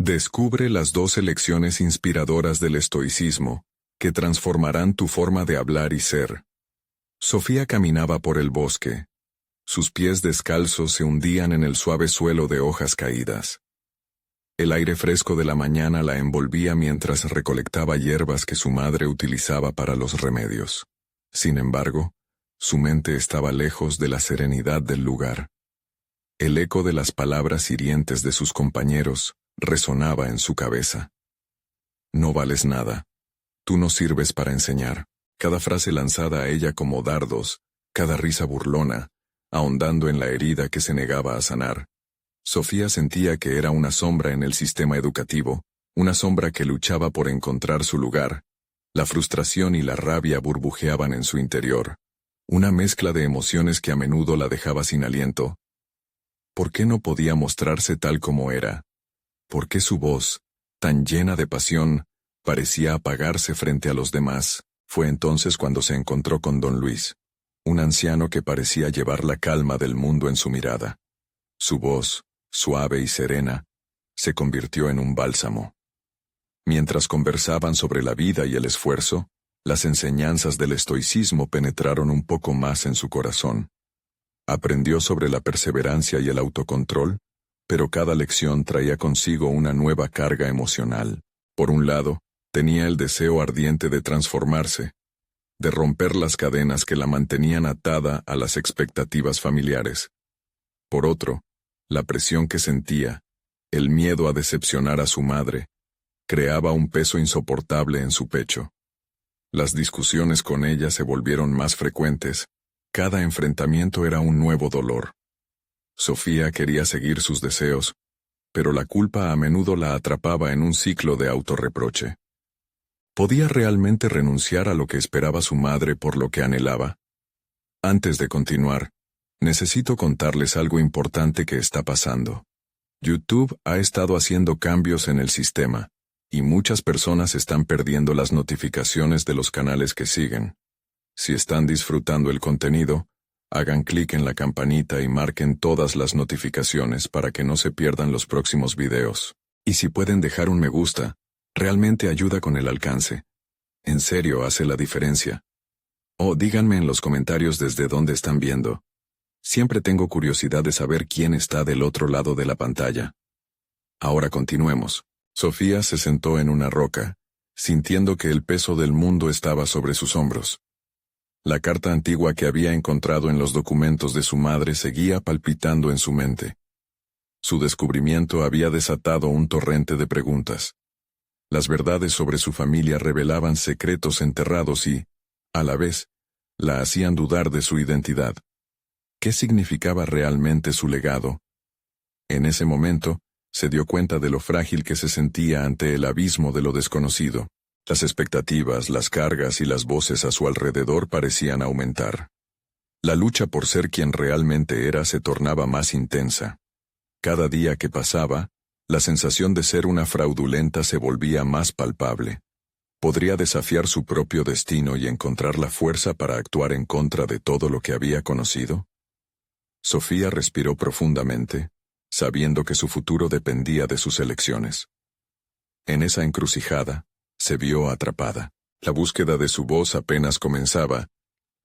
Descubre las 12 lecciones inspiradoras del estoicismo, que transformarán tu forma de hablar y ser. Sofía caminaba por el bosque. Sus pies descalzos se hundían en el suave suelo de hojas caídas. El aire fresco de la mañana la envolvía mientras recolectaba hierbas que su madre utilizaba para los remedios. Sin embargo, su mente estaba lejos de la serenidad del lugar. El eco de las palabras hirientes de sus compañeros resonaba en su cabeza. No vales nada. Tú no sirves para enseñar. Cada frase lanzada a ella como dardos, cada risa burlona, ahondando en la herida que se negaba a sanar. Sofía sentía que era una sombra en el sistema educativo, una sombra que luchaba por encontrar su lugar. La frustración y la rabia burbujeaban en su interior, una mezcla de emociones que a menudo la dejaba sin aliento. ¿Por qué no podía mostrarse tal como era? ¿Por qué su voz, tan llena de pasión, parecía apagarse frente a los demás? Fue entonces cuando se encontró con don Luis, un anciano que parecía llevar la calma del mundo en su mirada. Su voz, suave y serena, se convirtió en un bálsamo. Mientras conversaban sobre la vida y el esfuerzo, las enseñanzas del estoicismo penetraron un poco más en su corazón. Aprendió sobre la perseverancia y el autocontrol, pero cada lección traía consigo una nueva carga emocional. Por un lado, tenía el deseo ardiente de transformarse, de romper las cadenas que la mantenían atada a las expectativas familiares. Por otro, la presión que sentía, el miedo a decepcionar a su madre, creaba un peso insoportable en su pecho. Las discusiones con ella se volvieron más frecuentes. Cada enfrentamiento era un nuevo dolor. Sofía quería seguir sus deseos, pero la culpa a menudo la atrapaba en un ciclo de autorreproche. ¿Podía realmente renunciar a lo que esperaba su madre por lo que anhelaba? Antes de continuar, necesito contarles algo importante que está pasando. YouTube ha estado haciendo cambios en el sistema, y muchas personas están perdiendo las notificaciones de los canales que siguen. Si están disfrutando el contenido, hagan clic en la campanita y marquen todas las notificaciones para que no se pierdan los próximos videos. Y si pueden dejar un me gusta, realmente ayuda con el alcance. En serio hace la diferencia. O díganme en los comentarios desde dónde están viendo. Siempre tengo curiosidad de saber quién está del otro lado de la pantalla. Ahora continuemos. Sofía se sentó en una roca, sintiendo que el peso del mundo estaba sobre sus hombros. La carta antigua que había encontrado en los documentos de su madre seguía palpitando en su mente. Su descubrimiento había desatado un torrente de preguntas. Las verdades sobre su familia revelaban secretos enterrados y, a la vez, la hacían dudar de su identidad. ¿Qué significaba realmente su legado? En ese momento, se dio cuenta de lo frágil que se sentía ante el abismo de lo desconocido. Las expectativas, las cargas y las voces a su alrededor parecían aumentar. La lucha por ser quien realmente era se tornaba más intensa. Cada día que pasaba, la sensación de ser una fraudulenta se volvía más palpable. ¿Podría desafiar su propio destino y encontrar la fuerza para actuar en contra de todo lo que había conocido? Sofía respiró profundamente, sabiendo que su futuro dependía de sus elecciones. En esa encrucijada, se vio atrapada. La búsqueda de su voz apenas comenzaba,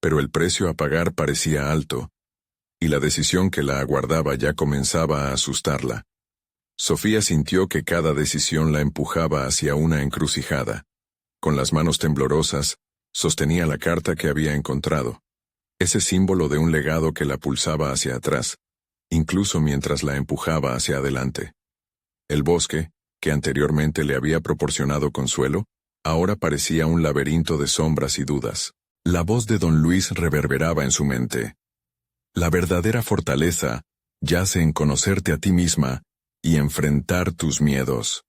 pero el precio a pagar parecía alto, y la decisión que la aguardaba ya comenzaba a asustarla. Sofía sintió que cada decisión la empujaba hacia una encrucijada. Con las manos temblorosas, sostenía la carta que había encontrado, ese símbolo de un legado que la pulsaba hacia atrás, incluso mientras la empujaba hacia adelante. El bosque, que anteriormente le había proporcionado consuelo, ahora parecía un laberinto de sombras y dudas. La voz de don Luis reverberaba en su mente. La verdadera fortaleza yace en conocerte a ti misma y enfrentar tus miedos.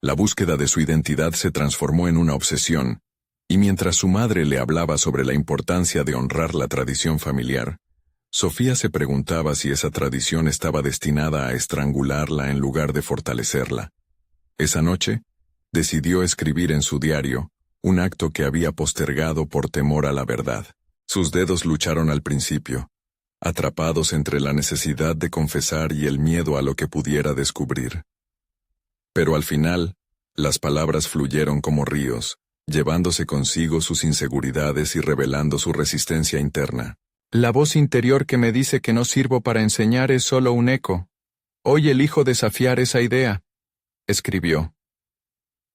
La búsqueda de su identidad se transformó en una obsesión, y mientras su madre le hablaba sobre la importancia de honrar la tradición familiar, Sofía se preguntaba si esa tradición estaba destinada a estrangularla en lugar de fortalecerla. Esa noche, decidió escribir en su diario, un acto que había postergado por temor a la verdad. Sus dedos lucharon al principio, atrapados entre la necesidad de confesar y el miedo a lo que pudiera descubrir. Pero al final, las palabras fluyeron como ríos, llevándose consigo sus inseguridades y revelando su resistencia interna. La voz interior que me dice que no sirvo para enseñar es solo un eco. Hoy elijo desafiar esa idea, escribió.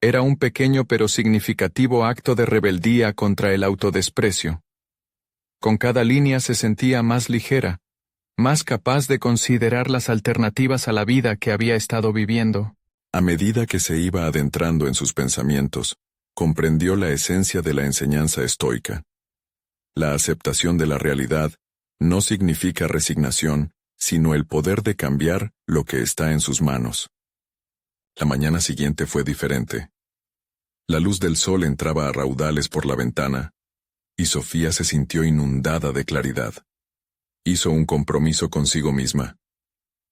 Era un pequeño pero significativo acto de rebeldía contra el autodesprecio. Con cada línea se sentía más ligera, más capaz de considerar las alternativas a la vida que había estado viviendo. A medida que se iba adentrando en sus pensamientos, comprendió la esencia de la enseñanza estoica. La aceptación de la realidad no significa resignación, sino el poder de cambiar lo que está en sus manos. La mañana siguiente fue diferente. La luz del sol entraba a raudales por la ventana, y Sofía se sintió inundada de claridad. Hizo un compromiso consigo misma.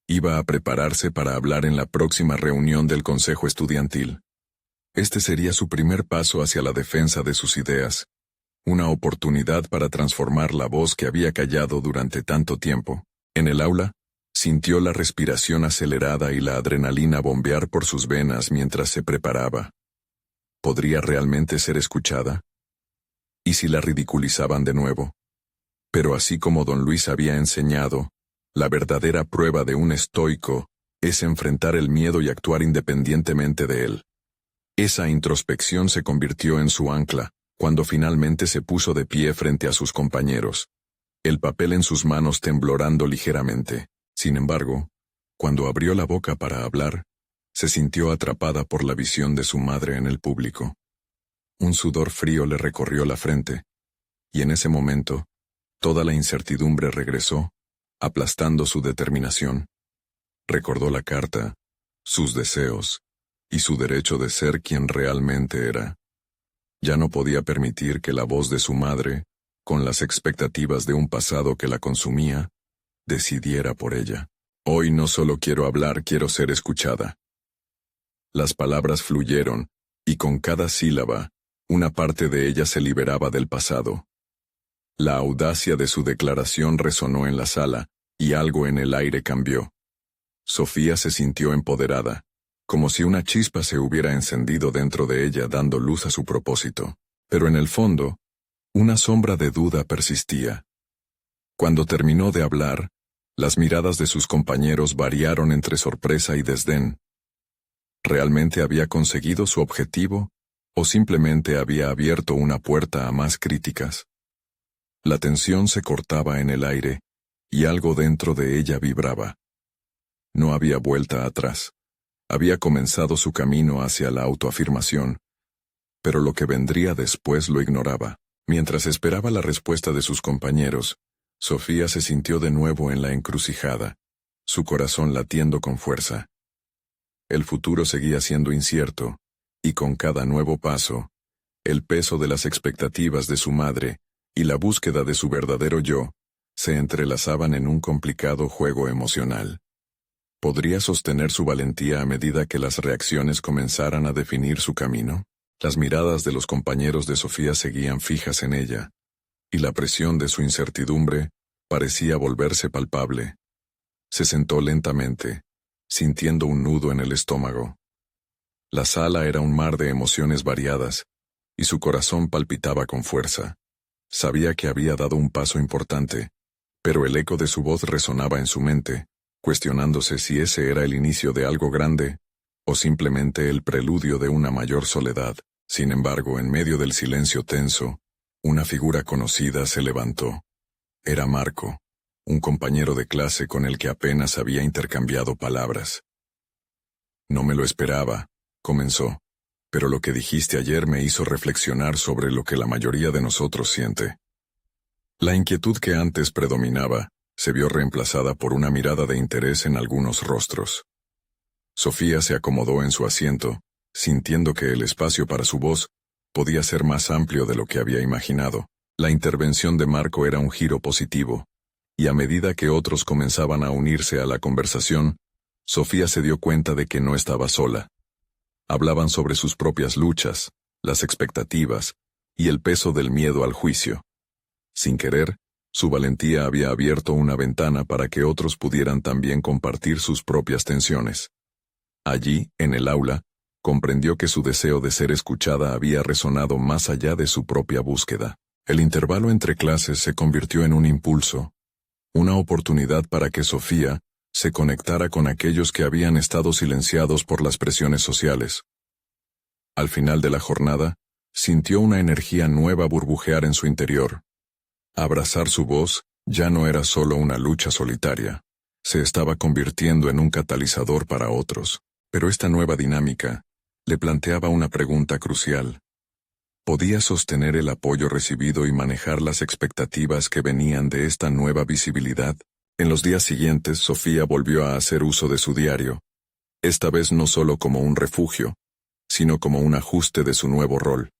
Iba a prepararse para hablar en la próxima reunión del consejo estudiantil. Este sería su primer paso hacia la defensa de sus ideas, una oportunidad para transformar la voz que había callado durante tanto tiempo. En el aula, sintió la respiración acelerada y la adrenalina bombear por sus venas mientras se preparaba. ¿Podría realmente ser escuchada? ¿Y si la ridiculizaban de nuevo? Pero así como don Luis había enseñado, la verdadera prueba de un estoico es enfrentar el miedo y actuar independientemente de él. Esa introspección se convirtió en su ancla, cuando finalmente se puso de pie frente a sus compañeros, el papel en sus manos temblorando ligeramente. Sin embargo, cuando abrió la boca para hablar, se sintió atrapada por la visión de su madre en el público. Un sudor frío le recorrió la frente, y en ese momento, toda la incertidumbre regresó, aplastando su determinación. Recordó la carta, sus deseos, y su derecho de ser quien realmente era. Ya no podía permitir que la voz de su madre, con las expectativas de un pasado que la consumía, decidiera por ella. Hoy no solo quiero hablar, quiero ser escuchada. Las palabras fluyeron, y con cada sílaba, una parte de ella se liberaba del pasado. La audacia de su declaración resonó en la sala, y algo en el aire cambió. Sofía se sintió empoderada, como si una chispa se hubiera encendido dentro de ella dando luz a su propósito. Pero en el fondo, una sombra de duda persistía. Cuando terminó de hablar, las miradas de sus compañeros variaron entre sorpresa y desdén. ¿Realmente había conseguido su objetivo, o simplemente había abierto una puerta a más críticas? La tensión se cortaba en el aire, y algo dentro de ella vibraba. No había vuelta atrás. Había comenzado su camino hacia la autoafirmación, pero lo que vendría después lo ignoraba. Mientras esperaba la respuesta de sus compañeros, Sofía se sintió de nuevo en la encrucijada, su corazón latiendo con fuerza. El futuro seguía siendo incierto, y con cada nuevo paso, el peso de las expectativas de su madre y la búsqueda de su verdadero yo se entrelazaban en un complicado juego emocional. ¿Podría sostener su valentía a medida que las reacciones comenzaran a definir su camino? Las miradas de los compañeros de Sofía seguían fijas en ella, y la presión de su incertidumbre parecía volverse palpable. Se sentó lentamente, sintiendo un nudo en el estómago. La sala era un mar de emociones variadas, y su corazón palpitaba con fuerza. Sabía que había dado un paso importante, pero el eco de su voz resonaba en su mente, cuestionándose si ese era el inicio de algo grande, o simplemente el preludio de una mayor soledad. Sin embargo, en medio del silencio tenso, una figura conocida se levantó. Era Marco, un compañero de clase con el que apenas había intercambiado palabras. No me lo esperaba, comenzó, pero lo que dijiste ayer me hizo reflexionar sobre lo que la mayoría de nosotros siente. La inquietud que antes predominaba se vio reemplazada por una mirada de interés en algunos rostros. Sofía se acomodó en su asiento, sintiendo que el espacio para su voz podía ser más amplio de lo que había imaginado. La intervención de Marco era un giro positivo, y a medida que otros comenzaban a unirse a la conversación, Sofía se dio cuenta de que no estaba sola. Hablaban sobre sus propias luchas, las expectativas, y el peso del miedo al juicio. Sin querer, su valentía había abierto una ventana para que otros pudieran también compartir sus propias tensiones. Allí, en el aula, comprendió que su deseo de ser escuchada había resonado más allá de su propia búsqueda. El intervalo entre clases se convirtió en un impulso, una oportunidad para que Sofía se conectara con aquellos que habían estado silenciados por las presiones sociales. Al final de la jornada, sintió una energía nueva burbujear en su interior. Abrazar su voz ya no era solo una lucha solitaria, se estaba convirtiendo en un catalizador para otros. Pero esta nueva dinámica le planteaba una pregunta crucial. ¿Podía sostener el apoyo recibido y manejar las expectativas que venían de esta nueva visibilidad? En los días siguientes, Sofía volvió a hacer uso de su diario, esta vez no solo como un refugio, sino como un ajuste de su nuevo rol.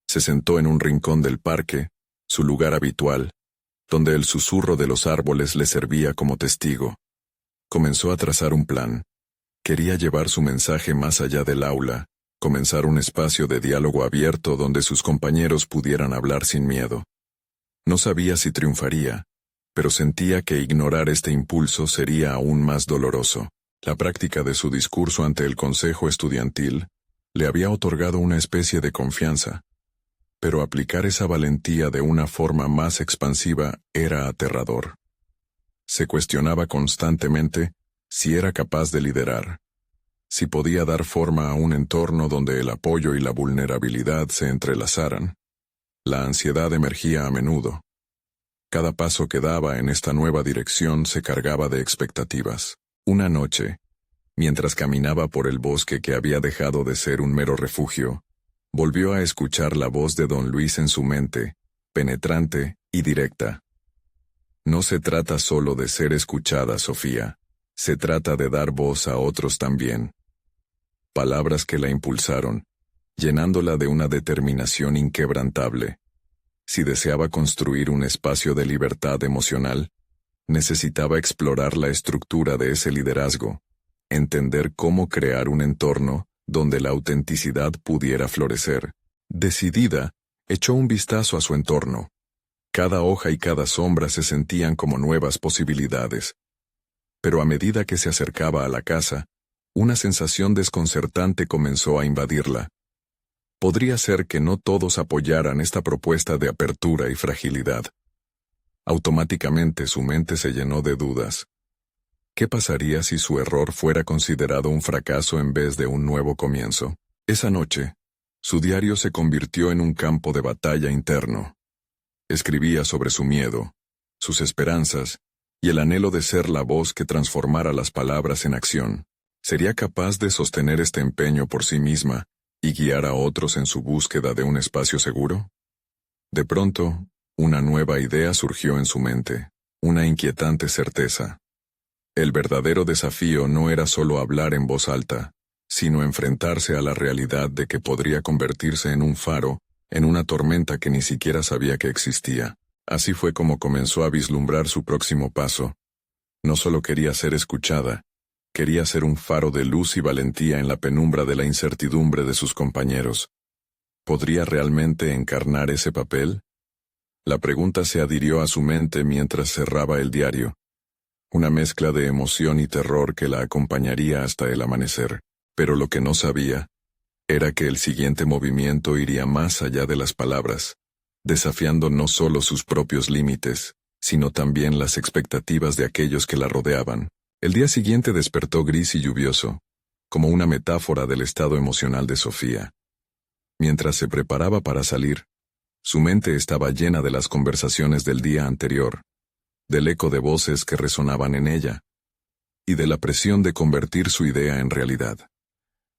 Se sentó en un rincón del parque, su lugar habitual, donde el susurro de los árboles le servía como testigo. Comenzó a trazar un plan. Quería llevar su mensaje más allá del aula, comenzar un espacio de diálogo abierto donde sus compañeros pudieran hablar sin miedo. No sabía si triunfaría, pero sentía que ignorar este impulso sería aún más doloroso. La práctica de su discurso ante el consejo estudiantil le había otorgado una especie de confianza, pero aplicar esa valentía de una forma más expansiva era aterrador. Se cuestionaba constantemente si era capaz de liderar, si podía dar forma a un entorno donde el apoyo y la vulnerabilidad se entrelazaran. La ansiedad emergía a menudo. Cada paso que daba en esta nueva dirección se cargaba de expectativas. Una noche, mientras caminaba por el bosque que había dejado de ser un mero refugio, volvió a escuchar la voz de don Luis en su mente, penetrante y directa. No se trata solo de ser escuchada, Sofía, se trata de dar voz a otros también. Palabras que la impulsaron, llenándola de una determinación inquebrantable. Si deseaba construir un espacio de libertad emocional, necesitaba explorar la estructura de ese liderazgo, entender cómo crear un entorno donde la autenticidad pudiera florecer. Decidida, echó un vistazo a su entorno. Cada hoja y cada sombra se sentían como nuevas posibilidades. Pero a medida que se acercaba a la casa, una sensación desconcertante comenzó a invadirla. Podría ser que no todos apoyaran esta propuesta de apertura y fragilidad. Automáticamente su mente se llenó de dudas. ¿Qué pasaría si su error fuera considerado un fracaso en vez de un nuevo comienzo? Esa noche, su diario se convirtió en un campo de batalla interno. Escribía sobre su miedo, sus esperanzas, y el anhelo de ser la voz que transformara las palabras en acción. ¿Sería capaz de sostener este empeño por sí misma y guiar a otros en su búsqueda de un espacio seguro? De pronto, una nueva idea surgió en su mente, una inquietante certeza. El verdadero desafío no era solo hablar en voz alta, sino enfrentarse a la realidad de que podría convertirse en un faro, en una tormenta que ni siquiera sabía que existía. Así fue como comenzó a vislumbrar su próximo paso. No solo quería ser escuchada, quería ser un faro de luz y valentía en la penumbra de la incertidumbre de sus compañeros. ¿Podría realmente encarnar ese papel? La pregunta se adhirió a su mente mientras cerraba el diario. Una mezcla de emoción y terror que la acompañaría hasta el amanecer. Pero lo que no sabía era que el siguiente movimiento iría más allá de las palabras, desafiando no solo sus propios límites, sino también las expectativas de aquellos que la rodeaban. El día siguiente despertó gris y lluvioso, como una metáfora del estado emocional de Sofía. Mientras se preparaba para salir, su mente estaba llena de las conversaciones del día anterior, del eco de voces que resonaban en ella, y de la presión de convertir su idea en realidad.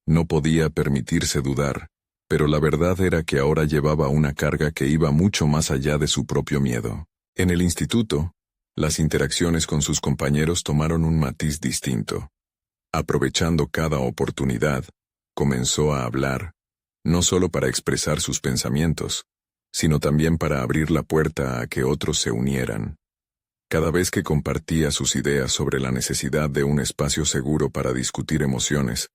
No podía permitirse dudar, pero la verdad era que ahora llevaba una carga que iba mucho más allá de su propio miedo. En el instituto, las interacciones con sus compañeros tomaron un matiz distinto. Aprovechando cada oportunidad, comenzó a hablar, no solo para expresar sus pensamientos, sino también para abrir la puerta a que otros se unieran. Cada vez que compartía sus ideas sobre la necesidad de un espacio seguro para discutir emociones,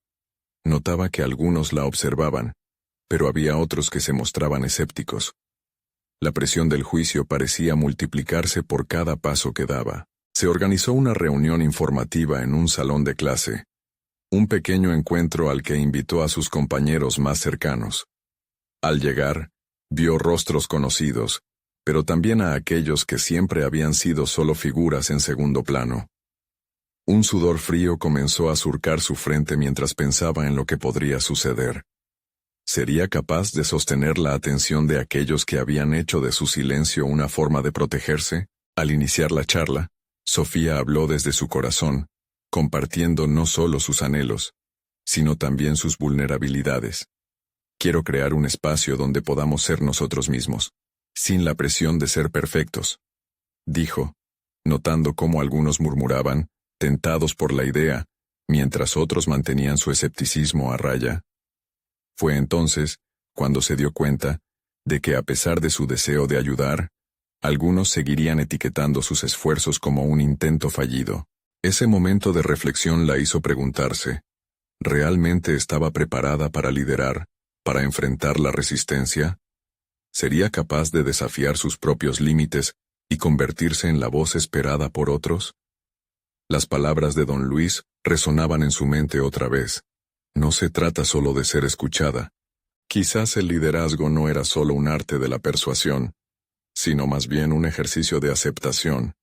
notaba que algunos la observaban, pero había otros que se mostraban escépticos. La presión del juicio parecía multiplicarse por cada paso que daba. Se organizó una reunión informativa en un salón de clase, Un pequeño encuentro al que invitó a sus compañeros más cercanos. Al llegar, vio rostros conocidos, pero también a aquellos que siempre habían sido solo figuras en segundo plano. Un sudor frío comenzó a surcar su frente mientras pensaba en lo que podría suceder. ¿Sería capaz de sostener la atención de aquellos que habían hecho de su silencio una forma de protegerse? Al iniciar la charla, Sofía habló desde su corazón, compartiendo no solo sus anhelos, sino también sus vulnerabilidades. Quiero crear un espacio donde podamos ser nosotros mismos, sin la presión de ser perfectos, dijo, notando cómo algunos murmuraban, tentados por la idea, mientras otros mantenían su escepticismo a raya. Fue entonces cuando se dio cuenta de que a pesar de su deseo de ayudar, algunos seguirían etiquetando sus esfuerzos como un intento fallido. Ese momento de reflexión la hizo preguntarse, ¿realmente estaba preparada para liderar, para enfrentar la resistencia? ¿Sería capaz de desafiar sus propios límites y convertirse en la voz esperada por otros? Las palabras de don Luis resonaban en su mente otra vez. No se trata solo de ser escuchada. Quizás el liderazgo no era solo un arte de la persuasión, sino más bien un ejercicio de aceptación,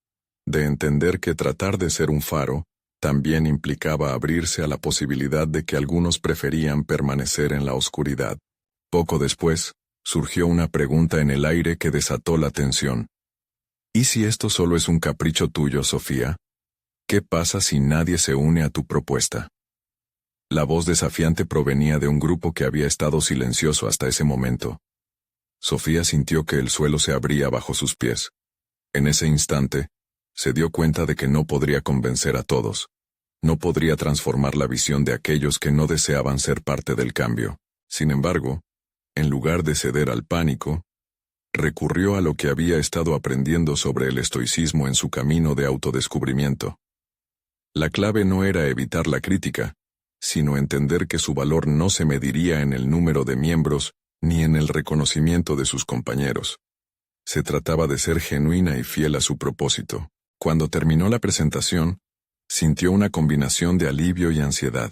de entender que tratar de ser un faro también implicaba abrirse a la posibilidad de que algunos preferían permanecer en la oscuridad. Poco después, surgió una pregunta en el aire que desató la tensión. ¿Y si esto solo es un capricho tuyo, Sofía? ¿Qué pasa si nadie se une a tu propuesta? La voz desafiante provenía de un grupo que había estado silencioso hasta ese momento. Sofía sintió que el suelo se abría bajo sus pies. En ese instante, se dio cuenta de que no podría convencer a todos. No podría transformar la visión de aquellos que no deseaban ser parte del cambio. Sin embargo, en lugar de ceder al pánico, recurrió a lo que había estado aprendiendo sobre el estoicismo en su camino de autodescubrimiento. La clave no era evitar la crítica, sino entender que su valor no se mediría en el número de miembros ni en el reconocimiento de sus compañeros. Se trataba de ser genuina y fiel a su propósito. Cuando terminó la presentación, sintió una combinación de alivio y ansiedad.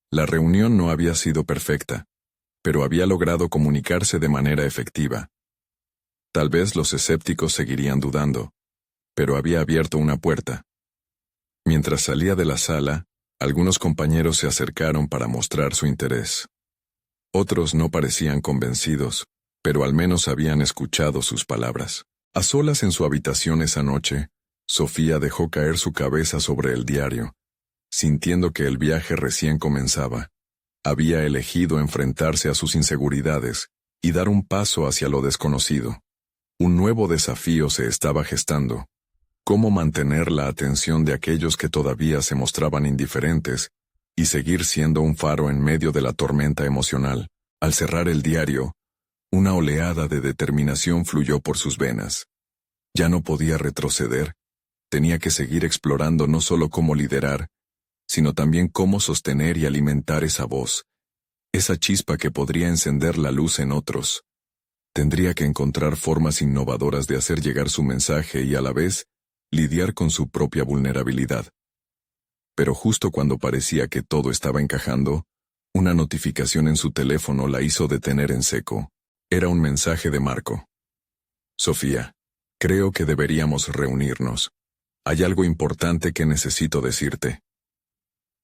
La reunión no había sido perfecta, pero había logrado comunicarse de manera efectiva. Tal vez los escépticos seguirían dudando, pero había abierto una puerta. Mientras salía de la sala, algunos compañeros se acercaron para mostrar su interés. Otros no parecían convencidos, pero al menos habían escuchado sus palabras. A solas en su habitación esa noche, Sofía dejó caer su cabeza sobre el diario, sintiendo que el viaje recién comenzaba. Había elegido enfrentarse a sus inseguridades y dar un paso hacia lo desconocido. Un nuevo desafío se estaba gestando. Cómo mantener la atención de aquellos que todavía se mostraban indiferentes y seguir siendo un faro en medio de la tormenta emocional. Al cerrar el diario, una oleada de determinación fluyó por sus venas. Ya no podía retroceder, tenía que seguir explorando no solo cómo liderar, sino también cómo sostener y alimentar esa voz, esa chispa que podría encender la luz en otros. Tendría que encontrar formas innovadoras de hacer llegar su mensaje y a la vez, lidiar con su propia vulnerabilidad. Pero justo cuando parecía que todo estaba encajando, una notificación en su teléfono la hizo detener en seco. Era un mensaje de Marco. Sofía, creo que deberíamos reunirnos. Hay algo importante que necesito decirte.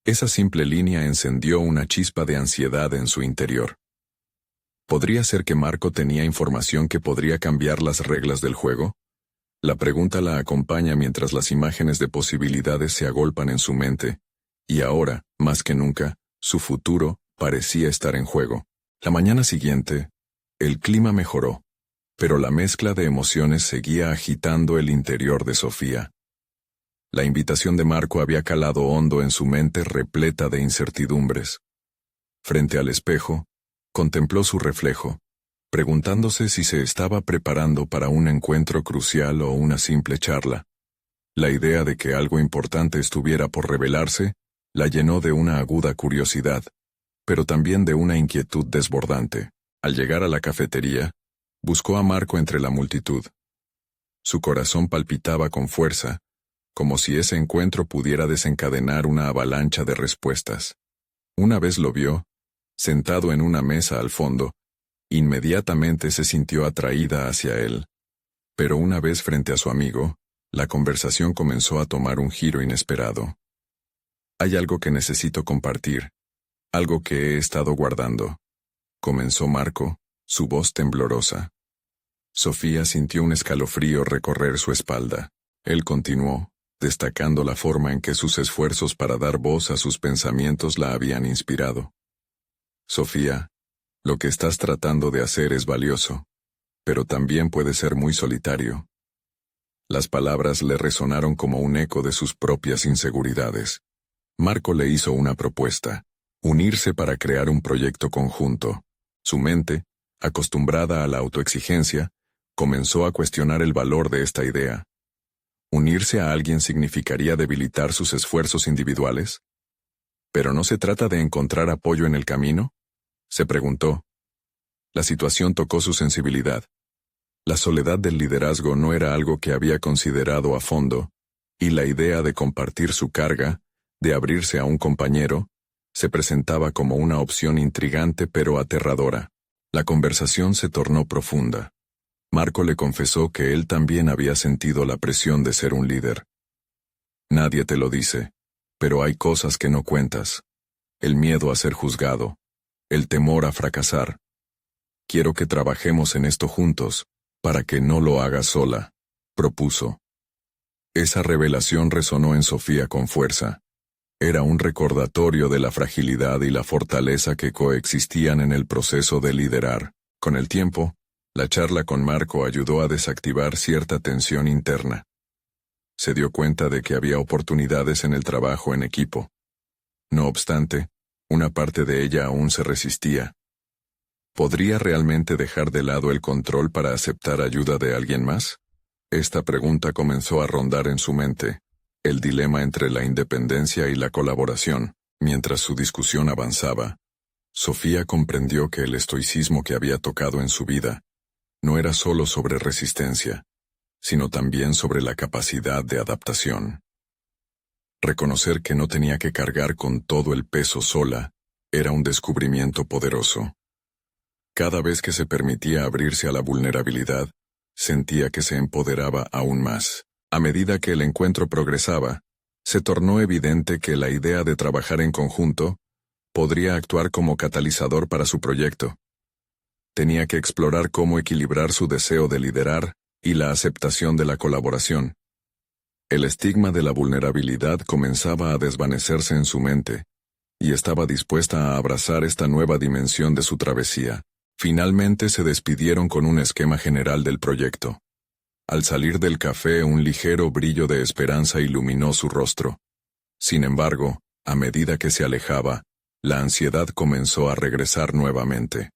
Esa simple línea encendió una chispa de ansiedad en su interior. ¿Podría ser que Marco tenía información que podría cambiar las reglas del juego? La pregunta la acompaña mientras las imágenes de posibilidades se agolpan en su mente, y ahora, más que nunca, su futuro parecía estar en juego. La mañana siguiente, el clima mejoró, pero la mezcla de emociones seguía agitando el interior de Sofía. La invitación de Marco había calado hondo en su mente repleta de incertidumbres. Frente al espejo, contempló su reflejo, preguntándose si se estaba preparando para un encuentro crucial o una simple charla. La idea de que algo importante estuviera por revelarse la llenó de una aguda curiosidad, pero también de una inquietud desbordante. Al llegar a la cafetería, buscó a Marco entre la multitud. Su corazón palpitaba con fuerza, como si ese encuentro pudiera desencadenar una avalancha de respuestas. Una vez lo vio, sentado en una mesa al fondo, inmediatamente se sintió atraída hacia él. Pero una vez frente a su amigo, la conversación comenzó a tomar un giro inesperado. «Hay algo que necesito compartir, algo que he estado guardando», comenzó Marco, su voz temblorosa. Sofía sintió un escalofrío recorrer su espalda. Él continuó, destacando la forma en que sus esfuerzos para dar voz a sus pensamientos la habían inspirado. «Sofía, lo que estás tratando de hacer es valioso, pero también puede ser muy solitario». Las palabras le resonaron como un eco de sus propias inseguridades. Marco le hizo una propuesta: unirse para crear un proyecto conjunto. Su mente, acostumbrada a la autoexigencia, comenzó a cuestionar el valor de esta idea. ¿Unirse a alguien significaría debilitar sus esfuerzos individuales? ¿Pero no se trata de encontrar apoyo en el camino?, se preguntó. La situación tocó su sensibilidad. La soledad del liderazgo no era algo que había considerado a fondo, y la idea de compartir su carga, de abrirse a un compañero, se presentaba como una opción intrigante pero aterradora. La conversación se tornó profunda. Marco le confesó que él también había sentido la presión de ser un líder. Nadie te lo dice, pero hay cosas que no cuentas. El miedo a ser juzgado, el temor a fracasar. Quiero que trabajemos en esto juntos, para que no lo hagas sola, propuso. Esa revelación resonó en Sofía con fuerza. Era un recordatorio de la fragilidad y la fortaleza que coexistían en el proceso de liderar. Con el tiempo, la charla con Marco ayudó a desactivar cierta tensión interna. Se dio cuenta de que había oportunidades en el trabajo en equipo. No obstante, una parte de ella aún se resistía. ¿Podría realmente dejar de lado el control para aceptar ayuda de alguien más? Esta pregunta comenzó a rondar en su mente, el dilema entre la independencia y la colaboración. Mientras su discusión avanzaba, Sofía comprendió que el estoicismo que había tocado en su vida no era solo sobre resistencia, sino también sobre la capacidad de adaptación. Reconocer que no tenía que cargar con todo el peso sola era un descubrimiento poderoso. Cada vez que se permitía abrirse a la vulnerabilidad, sentía que se empoderaba aún más. A medida que el encuentro progresaba, se tornó evidente que la idea de trabajar en conjunto podría actuar como catalizador para su proyecto. Tenía que explorar cómo equilibrar su deseo de liderar y la aceptación de la colaboración. El estigma de la vulnerabilidad comenzaba a desvanecerse en su mente, y estaba dispuesta a abrazar esta nueva dimensión de su travesía. Finalmente se despidieron con un esquema general del proyecto. Al salir del café, un ligero brillo de esperanza iluminó su rostro. Sin embargo, a medida que se alejaba, la ansiedad comenzó a regresar nuevamente.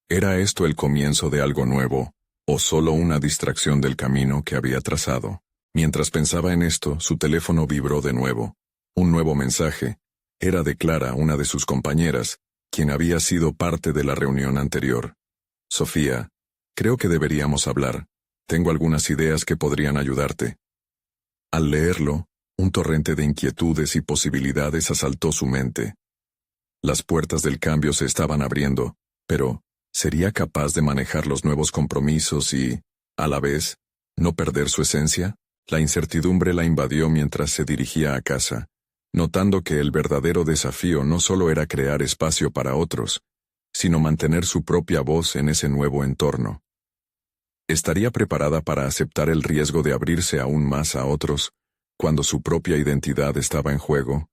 ¿Era esto el comienzo de algo nuevo, o solo una distracción del camino que había trazado? Mientras pensaba en esto, su teléfono vibró de nuevo. Un nuevo mensaje. Era de Clara, una de sus compañeras, quien había sido parte de la reunión anterior. Sofía, creo que deberíamos hablar. Tengo algunas ideas que podrían ayudarte. Al leerlo, un torrente de inquietudes y posibilidades asaltó su mente. Las puertas del cambio se estaban abriendo, pero ¿sería capaz de manejar los nuevos compromisos y, a la vez, no perder su esencia? La incertidumbre la invadió mientras se dirigía a casa, notando que el verdadero desafío no solo era crear espacio para otros, sino mantener su propia voz en ese nuevo entorno. ¿Estaría preparada para aceptar el riesgo de abrirse aún más a otros, cuando su propia identidad estaba en juego?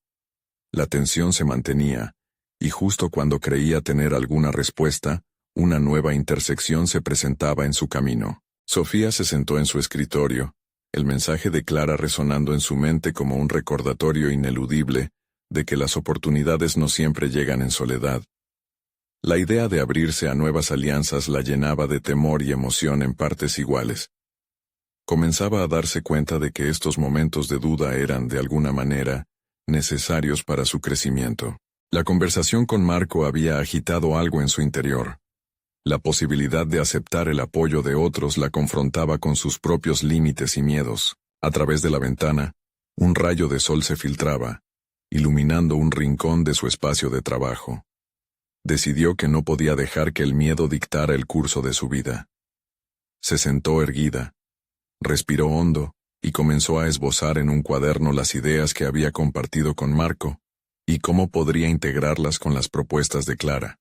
La tensión se mantenía, y justo cuando creía tener alguna respuesta, una nueva intersección se presentaba en su camino. Sofía se sentó en su escritorio, el mensaje de Clara resonando en su mente como un recordatorio ineludible de que las oportunidades no siempre llegan en soledad. La idea de abrirse a nuevas alianzas la llenaba de temor y emoción en partes iguales. Comenzaba a darse cuenta de que estos momentos de duda eran, de alguna manera, necesarios para su crecimiento. La conversación con Marco había agitado algo en su interior. La posibilidad de aceptar el apoyo de otros la confrontaba con sus propios límites y miedos. A través de la ventana, Un rayo de sol se filtraba, iluminando un rincón de su espacio de trabajo. Decidió que no podía dejar que el miedo dictara el curso de su vida. Se sentó erguida, respiró hondo y comenzó a esbozar en un cuaderno las ideas que había compartido con Marco y cómo podría integrarlas con las propuestas de Clara.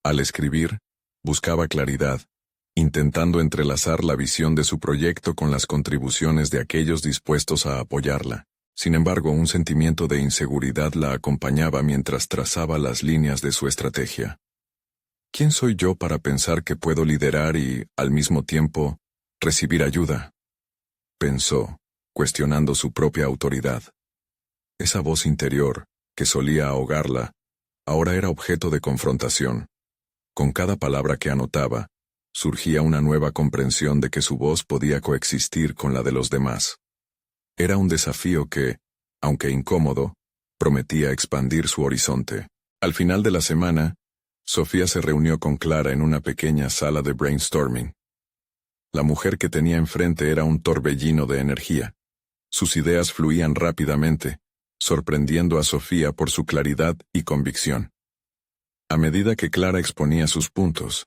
Al escribir, buscaba claridad, intentando entrelazar la visión de su proyecto con las contribuciones de aquellos dispuestos a apoyarla. Sin embargo, un sentimiento de inseguridad la acompañaba mientras trazaba las líneas de su estrategia. ¿Quién soy yo para pensar que puedo liderar y, al mismo tiempo, recibir ayuda? Pensó, cuestionando su propia autoridad. Esa voz interior, que solía ahogarla, ahora era objeto de confrontación. Con cada palabra que anotaba, surgía una nueva comprensión de que su voz podía coexistir con la de los demás. Era un desafío que, aunque incómodo, prometía expandir su horizonte. Al final de la semana, Sofía se reunió con Clara en una pequeña sala de brainstorming. La mujer que tenía enfrente era un torbellino de energía. Sus ideas fluían rápidamente, sorprendiendo a Sofía por su claridad y convicción. A medida que Clara exponía sus puntos,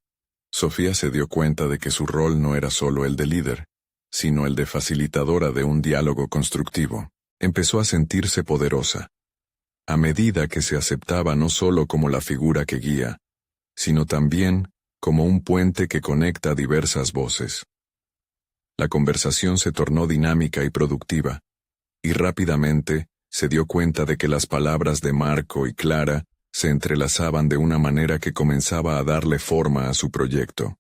Sofía se dio cuenta de que su rol no era solo el de líder, sino el de facilitadora de un diálogo constructivo. Empezó a sentirse poderosa, a medida que se aceptaba no solo como la figura que guía, sino también como un puente que conecta diversas voces. La conversación se tornó dinámica y productiva, y rápidamente se dio cuenta de que las palabras de Marco y Clara se entrelazaban de una manera que comenzaba a darle forma a su proyecto.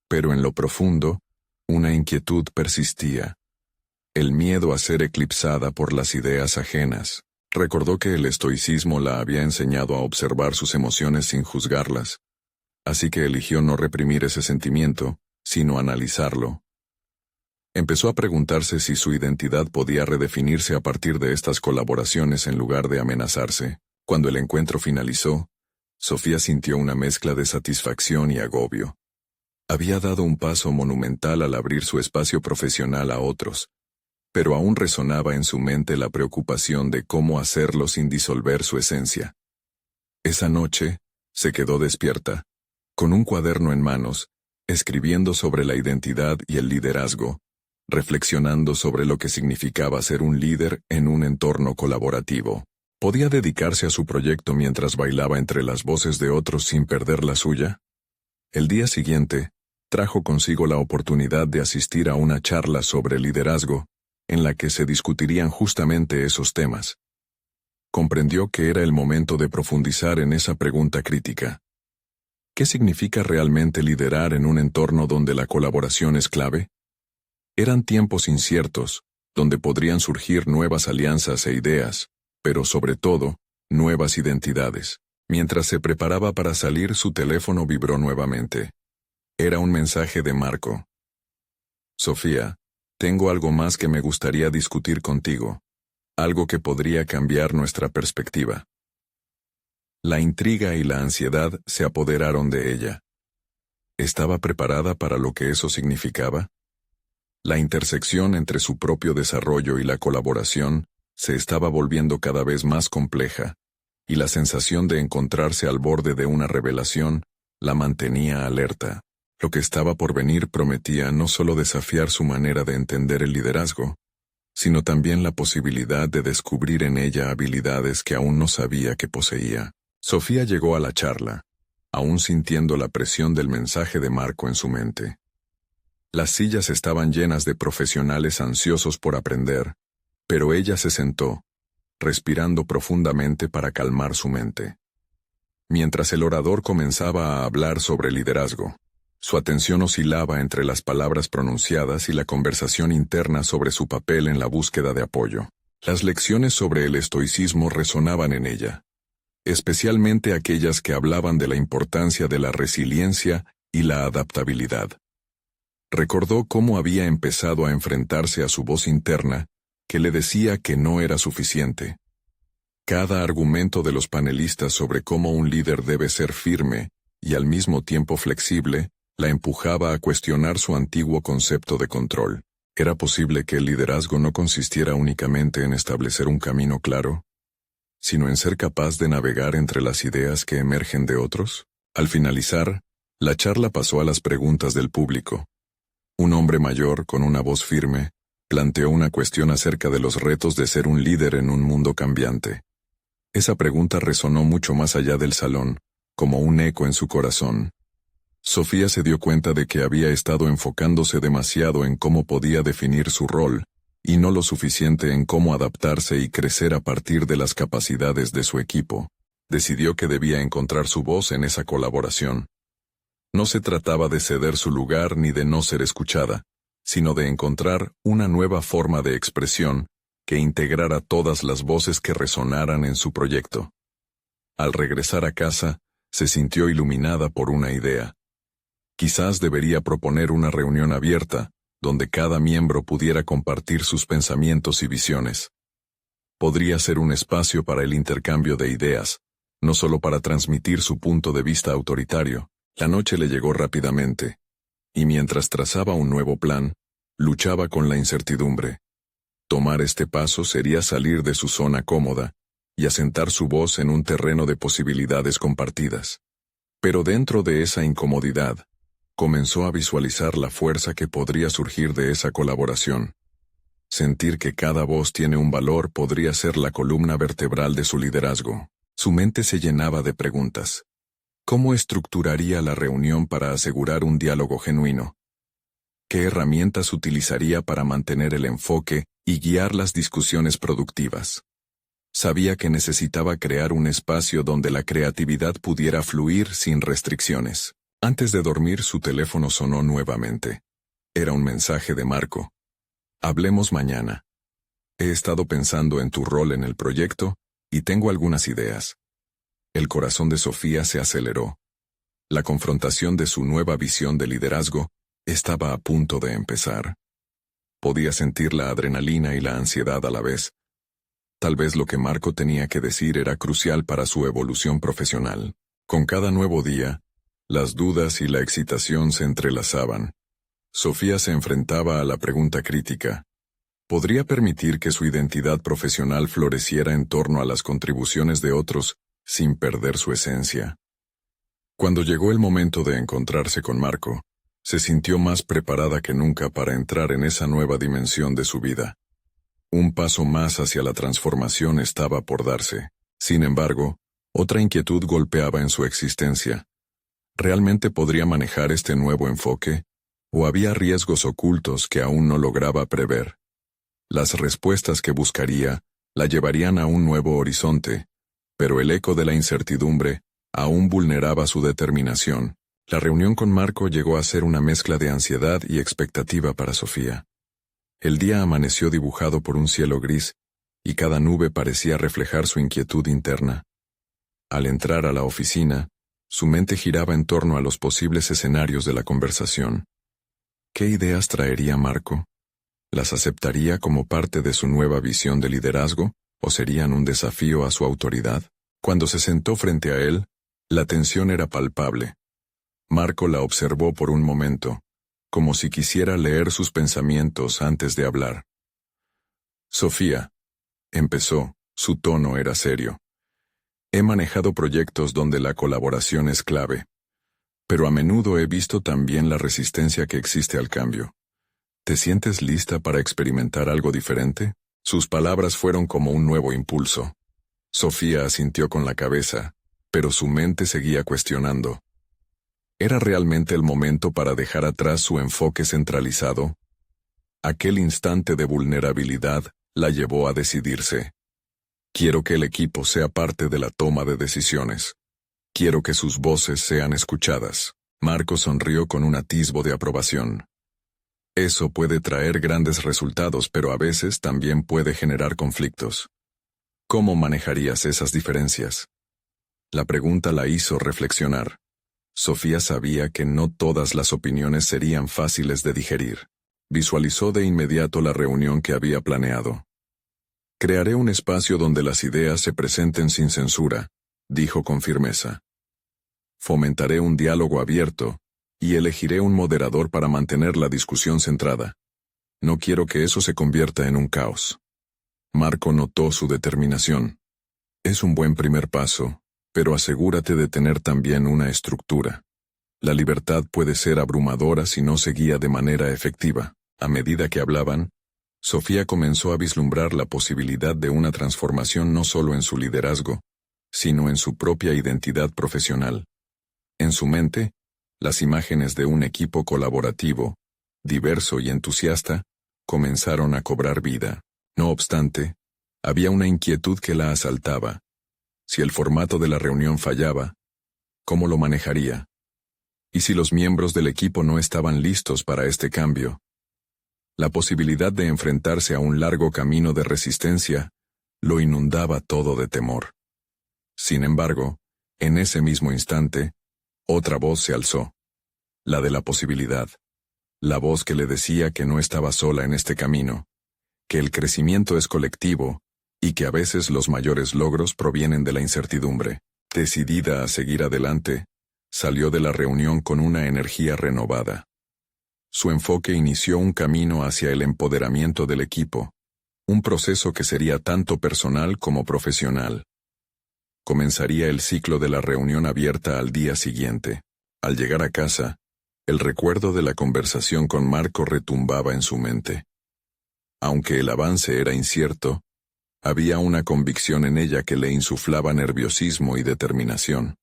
Pero en lo profundo, una inquietud persistía. El miedo a ser eclipsada por las ideas ajenas. Recordó que el estoicismo la había enseñado a observar sus emociones sin juzgarlas, así que eligió no reprimir ese sentimiento, sino analizarlo. Empezó a preguntarse si su identidad podía redefinirse a partir de estas colaboraciones en lugar de amenazarse. Cuando el encuentro finalizó, Sofía sintió una mezcla de satisfacción y agobio. Había dado un paso monumental al abrir su espacio profesional a otros, pero aún resonaba en su mente la preocupación de cómo hacerlo sin disolver su esencia. Esa noche, se quedó despierta, con un cuaderno en manos, escribiendo sobre la identidad y el liderazgo, reflexionando sobre lo que significaba ser un líder en un entorno colaborativo. ¿Podía dedicarse a su proyecto mientras bailaba entre las voces de otros sin perder la suya? El día siguiente, trajo consigo la oportunidad de asistir a una charla sobre liderazgo, en la que se discutirían justamente esos temas. Comprendió que era el momento de profundizar en esa pregunta crítica. ¿Qué significa realmente liderar en un entorno donde la colaboración es clave? Eran tiempos inciertos, donde podrían surgir nuevas alianzas e ideas, pero sobre todo, nuevas identidades. Mientras se preparaba para salir, su teléfono vibró nuevamente. Era un mensaje de Marco. Sofía, tengo algo más que me gustaría discutir contigo, algo que podría cambiar nuestra perspectiva. La intriga y la ansiedad se apoderaron de ella. ¿Estaba preparada para lo que eso significaba? La intersección entre su propio desarrollo y la colaboración se estaba volviendo cada vez más compleja, y la sensación de encontrarse al borde de una revelación la mantenía alerta. Lo que estaba por venir prometía no solo desafiar su manera de entender el liderazgo, sino también la posibilidad de descubrir en ella habilidades que aún no sabía que poseía. Sofía llegó a la charla, aún sintiendo la presión del mensaje de Marco en su mente. Las sillas estaban llenas de profesionales ansiosos por aprender, pero ella se sentó, respirando profundamente para calmar su mente. Mientras el orador comenzaba a hablar sobre liderazgo, su atención oscilaba entre las palabras pronunciadas y la conversación interna sobre su papel en la búsqueda de apoyo. Las lecciones sobre el estoicismo resonaban en ella, especialmente aquellas que hablaban de la importancia de la resiliencia y la adaptabilidad. Recordó cómo había empezado a enfrentarse a su voz interna, que le decía que no era suficiente. Cada argumento de los panelistas sobre cómo un líder debe ser firme y al mismo tiempo flexible, la empujaba a cuestionar su antiguo concepto de control. ¿Era posible que el liderazgo no consistiera únicamente en establecer un camino claro, sino en ser capaz de navegar entre las ideas que emergen de otros? Al finalizar, la charla pasó a las preguntas del público. Un hombre mayor, con una voz firme, planteó una cuestión acerca de los retos de ser un líder en un mundo cambiante. Esa pregunta resonó mucho más allá del salón, como un eco en su corazón. Sofía se dio cuenta de que había estado enfocándose demasiado en cómo podía definir su rol, y no lo suficiente en cómo adaptarse y crecer a partir de las capacidades de su equipo. Decidió que debía encontrar su voz en esa colaboración. No se trataba de ceder su lugar ni de no ser escuchada, sino de encontrar una nueva forma de expresión que integrara todas las voces que resonaran en su proyecto. Al regresar a casa, se sintió iluminada por una idea. Quizás debería proponer una reunión abierta, donde cada miembro pudiera compartir sus pensamientos y visiones. Podría ser un espacio para el intercambio de ideas, no solo para transmitir su punto de vista autoritario. La noche le llegó rápidamente, y mientras trazaba un nuevo plan, luchaba con la incertidumbre. Tomar este paso sería salir de su zona cómoda y asentar su voz en un terreno de posibilidades compartidas. Pero dentro de esa incomodidad, comenzó a visualizar la fuerza que podría surgir de esa colaboración. Sentir que cada voz tiene un valor podría ser la columna vertebral de su liderazgo. Su mente se llenaba de preguntas. ¿Cómo estructuraría la reunión para asegurar un diálogo genuino? ¿Qué herramientas utilizaría para mantener el enfoque y guiar las discusiones productivas? Sabía que necesitaba crear un espacio donde la creatividad pudiera fluir sin restricciones. Antes de dormir, su teléfono sonó nuevamente. Era un mensaje de Marco. Hablemos mañana. He estado pensando en tu rol en el proyecto y tengo algunas ideas. El corazón de Sofía se aceleró. La confrontación de su nueva visión de liderazgo estaba a punto de empezar. Podía sentir la adrenalina y la ansiedad a la vez. Tal vez lo que Marco tenía que decir era crucial para su evolución profesional. Con cada nuevo día, las dudas y la excitación se entrelazaban. Sofía se enfrentaba a la pregunta crítica. ¿Podría permitir que su identidad profesional floreciera en torno a las contribuciones de otros, sin perder su esencia? Cuando llegó el momento de encontrarse con Marco, se sintió más preparada que nunca para entrar en esa nueva dimensión de su vida. Un paso más hacia la transformación estaba por darse. Sin embargo, otra inquietud golpeaba en su existencia. ¿Realmente podría manejar este nuevo enfoque? ¿O había riesgos ocultos que aún no lograba prever? Las respuestas que buscaría la llevarían a un nuevo horizonte, pero el eco de la incertidumbre aún vulneraba su determinación. La reunión con Marco llegó a ser una mezcla de ansiedad y expectativa para Sofía. El día amaneció dibujado por un cielo gris, y cada nube parecía reflejar su inquietud interna. Al entrar a la oficina, su mente giraba en torno a los posibles escenarios de la conversación. ¿Qué ideas traería Marco? ¿Las aceptaría como parte de su nueva visión de liderazgo, o serían un desafío a su autoridad? Cuando se sentó frente a él, la tensión era palpable. Marco la observó por un momento, como si quisiera leer sus pensamientos antes de hablar. Sofía, empezó, su tono era serio. He manejado proyectos donde la colaboración es clave, pero a menudo he visto también la resistencia que existe al cambio. ¿Te sientes lista para experimentar algo diferente? Sus palabras fueron como un nuevo impulso. Sofía asintió con la cabeza, pero su mente seguía cuestionando. ¿Era realmente el momento para dejar atrás su enfoque centralizado? Aquel instante de vulnerabilidad la llevó a decidirse. Quiero que el equipo sea parte de la toma de decisiones. Quiero que sus voces sean escuchadas. Marco sonrió con un atisbo de aprobación. Eso puede traer grandes resultados, pero a veces también puede generar conflictos. ¿Cómo manejarías esas diferencias? La pregunta la hizo reflexionar. Sofía sabía que no todas las opiniones serían fáciles de digerir. Visualizó de inmediato la reunión que había planeado. Crearé un espacio donde las ideas se presenten sin censura, dijo con firmeza. Fomentaré un diálogo abierto, y elegiré un moderador para mantener la discusión centrada. No quiero que eso se convierta en un caos. Marco notó su determinación. Es un buen primer paso, pero asegúrate de tener también una estructura. La libertad puede ser abrumadora si no se guía de manera efectiva. A medida que hablaban, Sofía comenzó a vislumbrar la posibilidad de una transformación no solo en su liderazgo, sino en su propia identidad profesional. En su mente, las imágenes de un equipo colaborativo, diverso y entusiasta, comenzaron a cobrar vida. No obstante, había una inquietud que la asaltaba. Si el formato de la reunión fallaba, ¿cómo lo manejaría? ¿Y si los miembros del equipo no estaban listos para este cambio? La posibilidad de enfrentarse a un largo camino de resistencia lo inundaba todo de temor. Sin embargo, en ese mismo instante, otra voz se alzó. La de la posibilidad. La voz que le decía que no estaba sola en este camino, que el crecimiento es colectivo y que a veces los mayores logros provienen de la incertidumbre. Decidida a seguir adelante, salió de la reunión con una energía renovada. Su enfoque inició un camino hacia el empoderamiento del equipo, un proceso que sería tanto personal como profesional. Comenzaría el ciclo de la reunión abierta al día siguiente. Al llegar a casa, el recuerdo de la conversación con Marco retumbaba en su mente. Aunque el avance era incierto, había una convicción en ella que le insuflaba nerviosismo y determinación.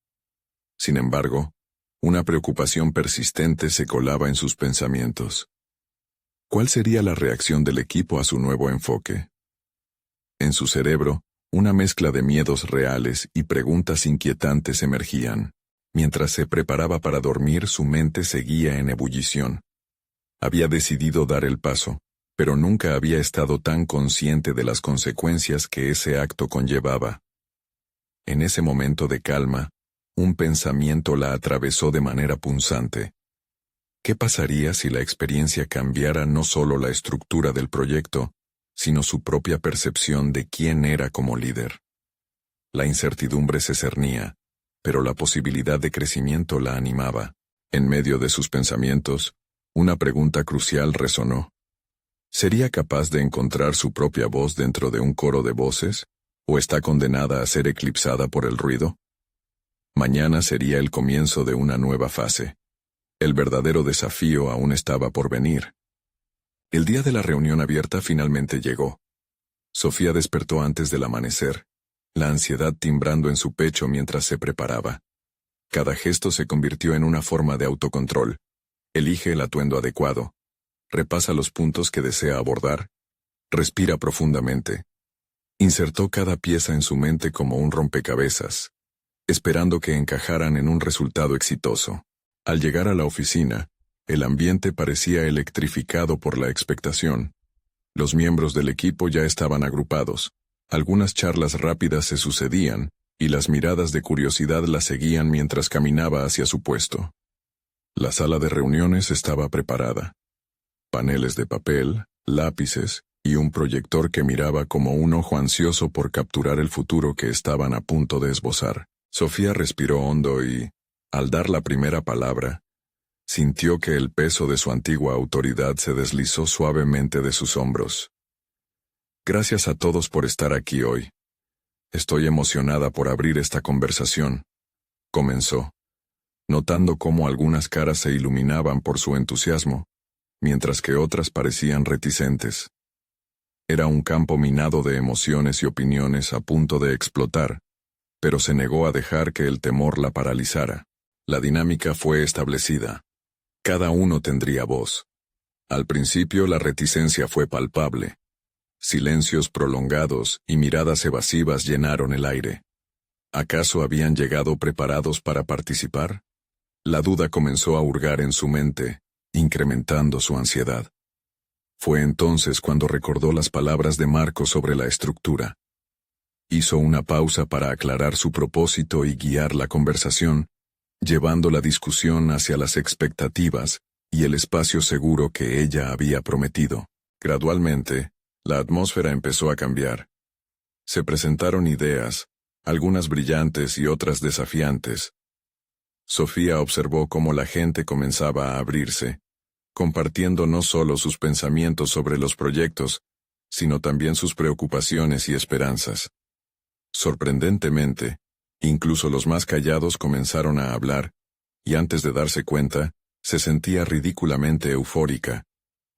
Sin embargo, una preocupación persistente se colaba en sus pensamientos. ¿Cuál sería la reacción del equipo a su nuevo enfoque? En su cerebro, una mezcla de miedos reales y preguntas inquietantes emergían. Mientras se preparaba para dormir, su mente seguía en ebullición. Había decidido dar el paso, pero nunca había estado tan consciente de las consecuencias que ese acto conllevaba. En ese momento de calma, un pensamiento la atravesó de manera punzante. ¿Qué pasaría si la experiencia cambiara no solo la estructura del proyecto, sino su propia percepción de quién era como líder? La incertidumbre se cernía, pero la posibilidad de crecimiento la animaba. En medio de sus pensamientos, una pregunta crucial resonó. ¿Sería capaz de encontrar su propia voz dentro de un coro de voces, o está condenada a ser eclipsada por el ruido? Mañana sería el comienzo de una nueva fase. El verdadero desafío aún estaba por venir. El día de la reunión abierta finalmente llegó. Sofía despertó antes del amanecer, la ansiedad timbrando en su pecho mientras se preparaba. Cada gesto se convirtió en una forma de autocontrol. Elige el atuendo adecuado. Repasa los puntos que desea abordar. Respira profundamente. Insertó cada pieza en su mente como un rompecabezas, esperando que encajaran en un resultado exitoso. Al llegar a la oficina, el ambiente parecía electrificado por la expectación. Los miembros del equipo ya estaban agrupados. Algunas charlas rápidas se sucedían, y las miradas de curiosidad la seguían mientras caminaba hacia su puesto. La sala de reuniones estaba preparada. Paneles de papel, lápices y un proyector que miraba como un ojo ansioso por capturar el futuro que estaban a punto de esbozar. Sofía respiró hondo y, al dar la primera palabra, sintió que el peso de su antigua autoridad se deslizó suavemente de sus hombros. Gracias a todos por estar aquí hoy. Estoy emocionada por abrir esta conversación, comenzó, notando cómo algunas caras se iluminaban por su entusiasmo, mientras que otras parecían reticentes. Era un campo minado de emociones y opiniones a punto de explotar, pero se negó a dejar que el temor la paralizara. La dinámica fue establecida. Cada uno tendría voz. Al principio la reticencia fue palpable. Silencios prolongados y miradas evasivas llenaron el aire. ¿Acaso habían llegado preparados para participar? La duda comenzó a hurgar en su mente, incrementando su ansiedad. Fue entonces cuando recordó las palabras de Marco sobre la estructura. Hizo una pausa para aclarar su propósito y guiar la conversación, llevando la discusión hacia las expectativas y el espacio seguro que ella había prometido. Gradualmente, la atmósfera empezó a cambiar. Se presentaron ideas, algunas brillantes y otras desafiantes. Sofía observó cómo la gente comenzaba a abrirse, compartiendo no solo sus pensamientos sobre los proyectos, sino también sus preocupaciones y esperanzas. Sorprendentemente, incluso los más callados comenzaron a hablar, y antes de darse cuenta, se sentía ridículamente eufórica,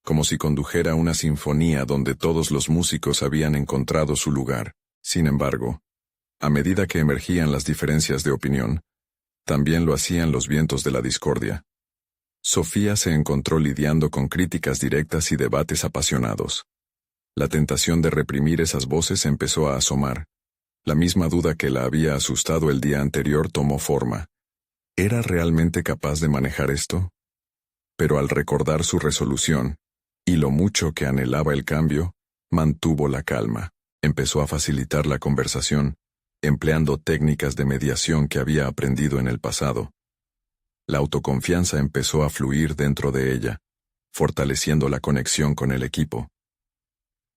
como si condujera una sinfonía donde todos los músicos habían encontrado su lugar. Sin embargo, a medida que emergían las diferencias de opinión, también lo hacían los vientos de la discordia. Sofía se encontró lidiando con críticas directas y debates apasionados. La tentación de reprimir esas voces empezó a asomar. La misma duda que la había asustado el día anterior tomó forma. ¿Era realmente capaz de manejar esto? Pero al recordar su resolución, y lo mucho que anhelaba el cambio, mantuvo la calma. Empezó a facilitar la conversación, empleando técnicas de mediación que había aprendido en el pasado. La autoconfianza empezó a fluir dentro de ella, fortaleciendo la conexión con el equipo.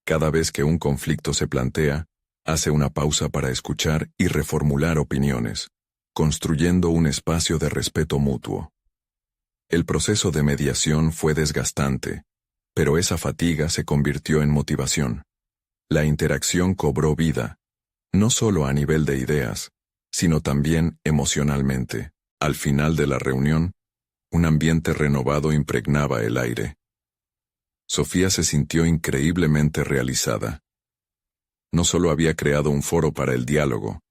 Cada vez que un conflicto se plantea, hace una pausa para escuchar y reformular opiniones, construyendo un espacio de respeto mutuo. El proceso de mediación fue desgastante, pero esa fatiga se convirtió en motivación. La interacción cobró vida, no solo a nivel de ideas, sino también emocionalmente. Al final de la reunión, un ambiente renovado impregnaba el aire. Sofía se sintió increíblemente realizada. No solo había creado un foro para el diálogo,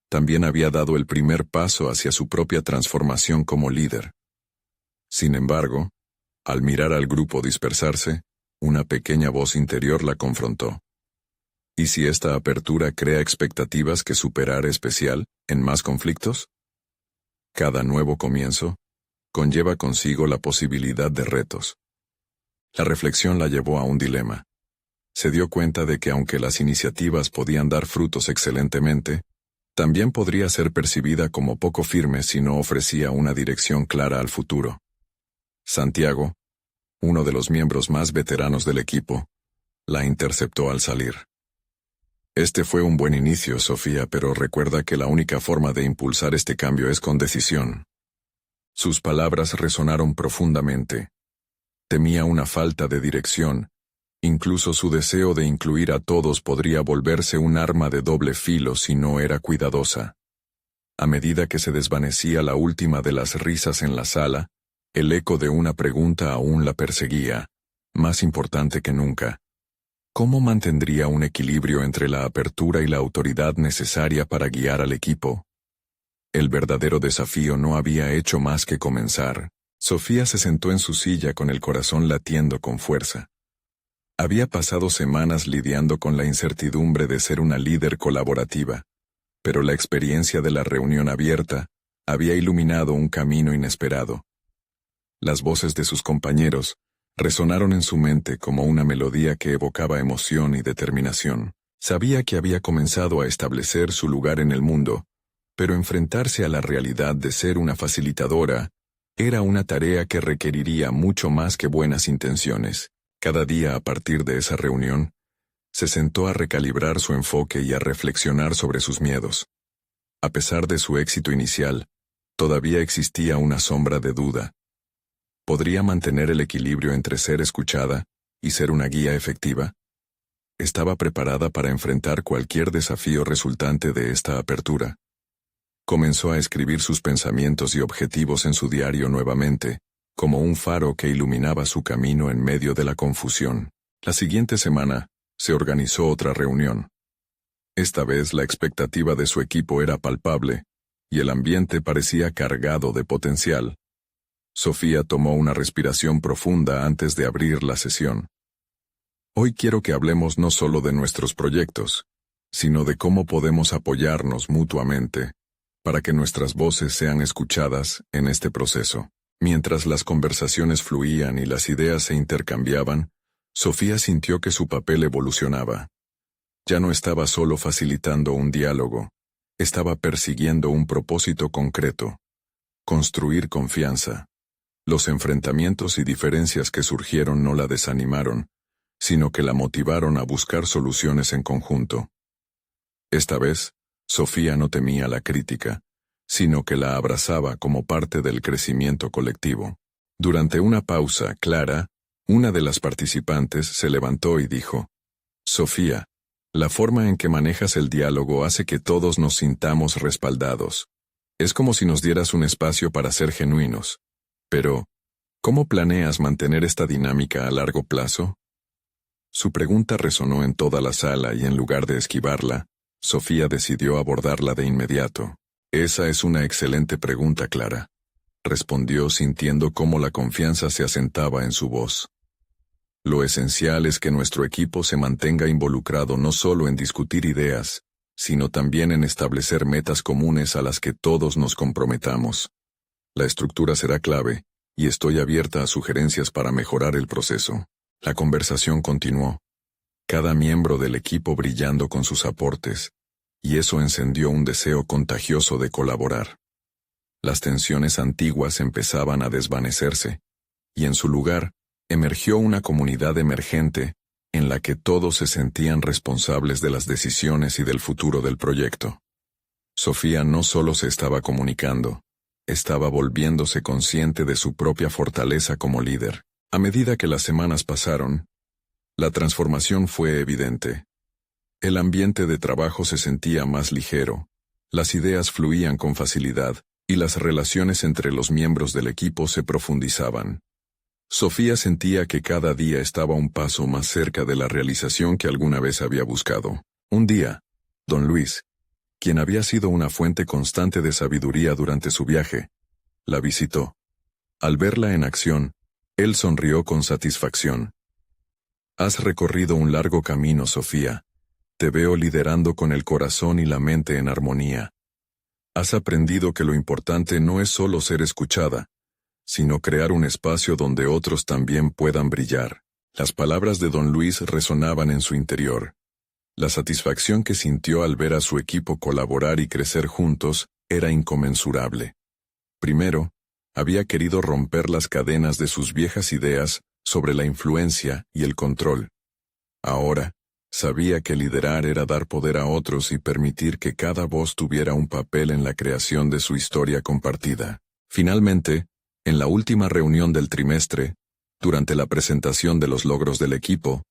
también había dado el primer paso hacia su propia transformación como líder. Sin embargo, al mirar al grupo dispersarse, una pequeña voz interior la confrontó. ¿Y si esta apertura crea expectativas que superar especial en más conflictos? Cada nuevo comienzo conlleva consigo la posibilidad de retos. La reflexión la llevó a un dilema. Se dio cuenta de que aunque las iniciativas podían dar frutos excelentemente, también podría ser percibida como poco firme si no ofrecía una dirección clara al futuro. Santiago, uno de los miembros más veteranos del equipo, la interceptó al salir. Este fue un buen inicio, Sofía, pero recuerda que la única forma de impulsar este cambio es con decisión. Sus palabras resonaron profundamente. Temía una falta de dirección. Incluso su deseo de incluir a todos podría volverse un arma de doble filo si no era cuidadosa. A medida que se desvanecía la última de las risas en la sala, el eco de una pregunta aún la perseguía, más importante que nunca. ¿Cómo mantendría un equilibrio entre la apertura y la autoridad necesaria para guiar al equipo? El verdadero desafío no había hecho más que comenzar. Sofía se sentó en su silla con el corazón latiendo con fuerza. Había pasado semanas lidiando con la incertidumbre de ser una líder colaborativa, pero la experiencia de la reunión abierta había iluminado un camino inesperado. Las voces de sus compañeros resonaron en su mente como una melodía que evocaba emoción y determinación. Sabía que había comenzado a establecer su lugar en el mundo, pero enfrentarse a la realidad de ser una facilitadora era una tarea que requeriría mucho más que buenas intenciones. Cada día a partir de esa reunión, se sentó a recalibrar su enfoque y a reflexionar sobre sus miedos. A pesar de su éxito inicial, todavía existía una sombra de duda. ¿Podría mantener el equilibrio entre ser escuchada y ser una guía efectiva? Estaba preparada para enfrentar cualquier desafío resultante de esta apertura. Comenzó a escribir sus pensamientos y objetivos en su diario nuevamente, como un faro que iluminaba su camino en medio de la confusión. La siguiente semana, se organizó otra reunión. Esta vez la expectativa de su equipo era palpable, y el ambiente parecía cargado de potencial. Sofía tomó una respiración profunda antes de abrir la sesión. Hoy quiero que hablemos no solo de nuestros proyectos, sino de cómo podemos apoyarnos mutuamente, para que nuestras voces sean escuchadas en este proceso. Mientras las conversaciones fluían y las ideas se intercambiaban, Sofía sintió que su papel evolucionaba. Ya no estaba solo facilitando un diálogo, estaba persiguiendo un propósito concreto: construir confianza. Los enfrentamientos y diferencias que surgieron no la desanimaron, sino que la motivaron a buscar soluciones en conjunto. Esta vez, Sofía no temía la crítica, sino que la abrazaba como parte del crecimiento colectivo. Durante una pausa, Clara, una de las participantes, se levantó y dijo: Sofía, la forma en que manejas el diálogo hace que todos nos sintamos respaldados. Es como si nos dieras un espacio para ser genuinos. Pero, ¿cómo planeas mantener esta dinámica a largo plazo? Su pregunta resonó en toda la sala y en lugar de esquivarla, Sofía decidió abordarla de inmediato. Esa es una excelente pregunta, Clara, respondió sintiendo cómo la confianza se asentaba en su voz. Lo esencial es que nuestro equipo se mantenga involucrado no solo en discutir ideas, sino también en establecer metas comunes a las que todos nos comprometamos. La estructura será clave, y estoy abierta a sugerencias para mejorar el proceso. La conversación continuó, cada miembro del equipo brillando con sus aportes, y eso encendió un deseo contagioso de colaborar. Las tensiones antiguas empezaban a desvanecerse, y en su lugar, emergió una comunidad emergente, en la que todos se sentían responsables de las decisiones y del futuro del proyecto. Sofía no solo se estaba comunicando, estaba volviéndose consciente de su propia fortaleza como líder. A medida que las semanas pasaron, la transformación fue evidente. El ambiente de trabajo se sentía más ligero, las ideas fluían con facilidad, y las relaciones entre los miembros del equipo se profundizaban. Sofía sentía que cada día estaba un paso más cerca de la realización que alguna vez había buscado. Un día, don Luis, quien había sido una fuente constante de sabiduría durante su viaje, la visitó. Al verla en acción, él sonrió con satisfacción. Has recorrido un largo camino, Sofía. Te veo liderando con el corazón y la mente en armonía. Has aprendido que lo importante no es solo ser escuchada, sino crear un espacio donde otros también puedan brillar. Las palabras de don Luis resonaban en su interior. La satisfacción que sintió al ver a su equipo colaborar y crecer juntos era inconmensurable. Primero, había querido romper las cadenas de sus viejas ideas sobre la influencia y el control. Ahora, sabía que liderar era dar poder a otros y permitir que cada voz tuviera un papel en la creación de su historia compartida. Finalmente, en la última reunión del trimestre, durante la presentación de los logros del equipo,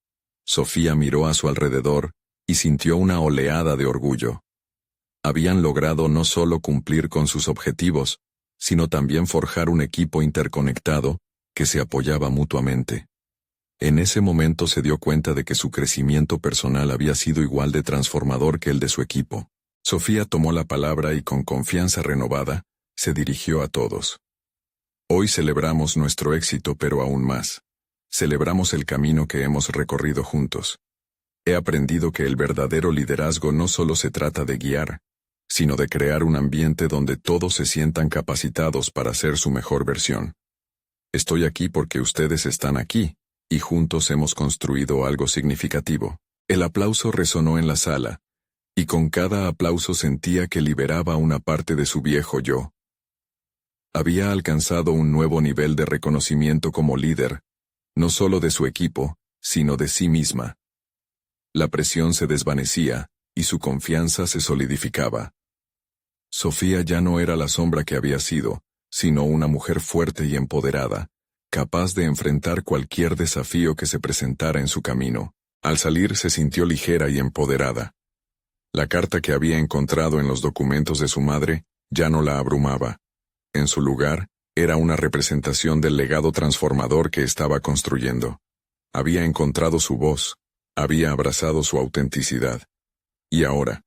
Sofía miró a su alrededor y sintió una oleada de orgullo. Habían logrado no solo cumplir con sus objetivos, sino también forjar un equipo interconectado que se apoyaba mutuamente. En ese momento se dio cuenta de que su crecimiento personal había sido igual de transformador que el de su equipo. Sofía tomó la palabra y con confianza renovada, se dirigió a todos. Hoy celebramos nuestro éxito, pero aún más. Celebramos el camino que hemos recorrido juntos. He aprendido que el verdadero liderazgo no solo se trata de guiar, sino de crear un ambiente donde todos se sientan capacitados para ser su mejor versión. Estoy aquí porque ustedes están aquí, y juntos hemos construido algo significativo. El aplauso resonó en la sala, y con cada aplauso sentía que liberaba una parte de su viejo yo. Había alcanzado un nuevo nivel de reconocimiento como líder, no solo de su equipo, sino de sí misma. La presión se desvanecía, y su confianza se solidificaba. Sofía ya no era la sombra que había sido, sino una mujer fuerte y empoderada, capaz de enfrentar cualquier desafío que se presentara en su camino. Al salir se sintió ligera y empoderada. La carta que había encontrado en los documentos de su madre ya no la abrumaba. En su lugar, era una representación del legado transformador que estaba construyendo. Había encontrado su voz, había abrazado su autenticidad. Y ahora,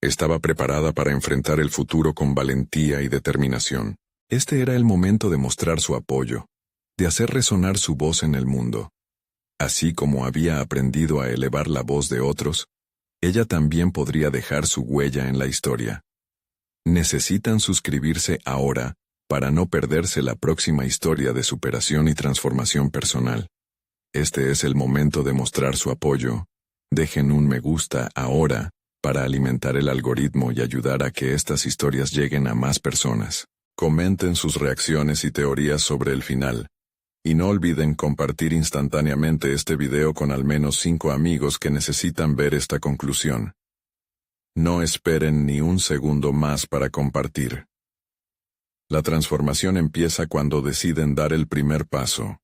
estaba preparada para enfrentar el futuro con valentía y determinación. Este era el momento de mostrar su apoyo, de hacer resonar su voz en el mundo. Así como había aprendido a elevar la voz de otros, ella también podría dejar su huella en la historia. Necesitan suscribirse ahora para no perderse la próxima historia de superación y transformación personal. Este es el momento de mostrar su apoyo. Dejen un me gusta ahora para alimentar el algoritmo y ayudar a que estas historias lleguen a más personas. Comenten sus reacciones y teorías sobre el final. Y no olviden compartir instantáneamente este video con al menos 5 amigos que necesitan ver esta conclusión. No esperen ni un segundo más para compartir. La transformación empieza cuando deciden dar el primer paso.